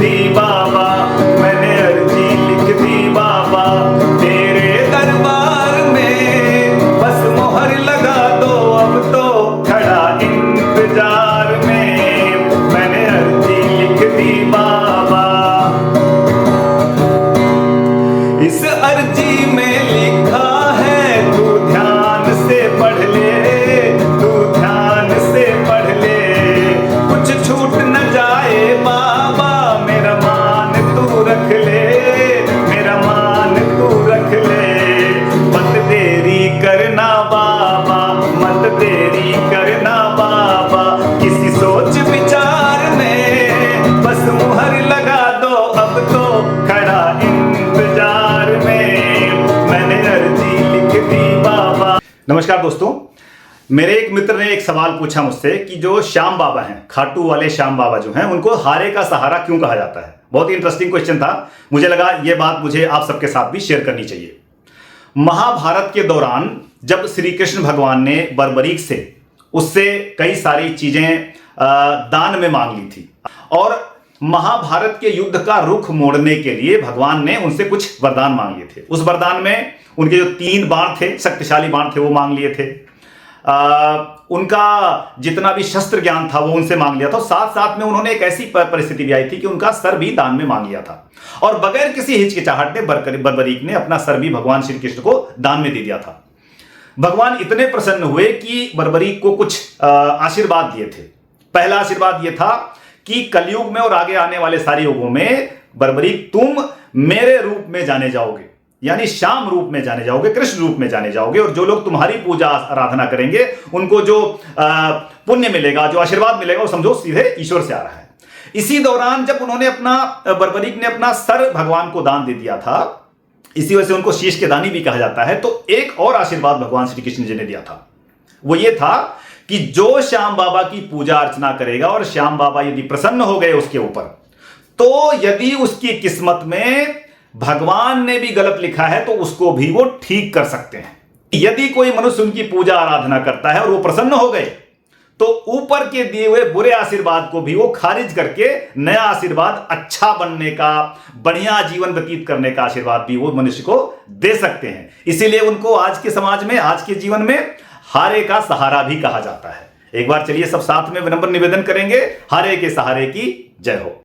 दी बाबा, मैंने अर्जी लिख दी बाबा, तेरे दरबार में बस मोहर लगा दो, अब तो खड़ा इंतजार में, मैंने अर्जी लिख दी बाबा। इस अर्जी में लिखा है तू ध्यान से पढ़ ले, तू ध्यान से पढ़ ले, कुछ छूट न जाए बाबा, मेरा मान तू रख ले, मेरा मान तू रख ले। मत देरी करना बाबा, मत देरी करना बाबा, किसी सोच विचार में बस मुहर लगा दो, अब तो खड़ा इंतजार में, मैंने अर्जी लिख दी बाबा। नमस्कार दोस्तों, मेरे एक मित्र ने एक सवाल पूछा मुझसे कि जो श्याम बाबा हैं, खाटू वाले श्याम बाबा जो हैं, उनको हारे का सहारा क्यों कहा जाता है। बहुत ही इंटरेस्टिंग क्वेश्चन था। मुझे लगा ये बात मुझे आप सबके साथ भी शेयर करनी चाहिए। महाभारत के दौरान जब श्री कृष्ण भगवान ने बर्बरीक से उससे कई सारी चीजें दान में मांग ली थी, और महाभारत के युद्ध का रुख मोड़ने के लिए भगवान ने उनसे कुछ वरदान मांग लिए थे। उस वरदान में उनके जो 3 बाण थे, शक्तिशाली बाण थे, वो मांग लिए थे। उनका जितना भी शस्त्र ज्ञान था वो उनसे मांग लिया था। साथ साथ में उन्होंने एक ऐसी परिस्थिति भी आई थी कि उनका सर भी दान में मांग लिया था, और बगैर किसी हिचकिचाहट ने बर्बरीक ने अपना सर भी भगवान श्री कृष्ण को दान में दे दिया था। भगवान इतने प्रसन्न हुए कि बर्बरीक को कुछ आशीर्वाद दिए थे। पहला आशीर्वाद यह था कि कलयुग में और आगे आने वाले सारे युगों में बर्बरीक तुम मेरे रूप में जाने जाओगे, यानी श्याम रूप में जाने जाओगे, कृष्ण रूप में जाने जाओगे, और जो लोग तुम्हारी पूजा आराधना करेंगे उनको जो पुण्य मिलेगा, जो आशीर्वाद मिलेगा, वो समझो सीधे ईश्वर से आ रहा है। इसी दौरान जब उन्होंने बर्बरीक ने अपना सर भगवान को दान दे दिया था, इसी वजह से उनको शीश के दानी भी कहा जाता है, तो एक और आशीर्वाद भगवान श्री कृष्ण जी ने दिया था। वो ये था कि जो श्याम बाबा की पूजा अर्चना करेगा और श्याम बाबा यदि प्रसन्न हो गए उसके ऊपर, तो यदि उसकी किस्मत में भगवान ने भी गलत लिखा है तो उसको भी वो ठीक कर सकते हैं। यदि कोई मनुष्य उनकी पूजा आराधना करता है और वो प्रसन्न हो गए, तो ऊपर के दिए हुए बुरे आशीर्वाद को भी वो खारिज करके नया आशीर्वाद, अच्छा बनने का, बढ़िया जीवन व्यतीत करने का आशीर्वाद भी वो मनुष्य को दे सकते हैं। इसीलिए उनको आज के समाज में, आज के जीवन में हारे का सहारा भी कहा जाता है। एक बार चलिए सब साथ में विनम्र निवेदन करेंगे, हारे के सहारे की जय हो।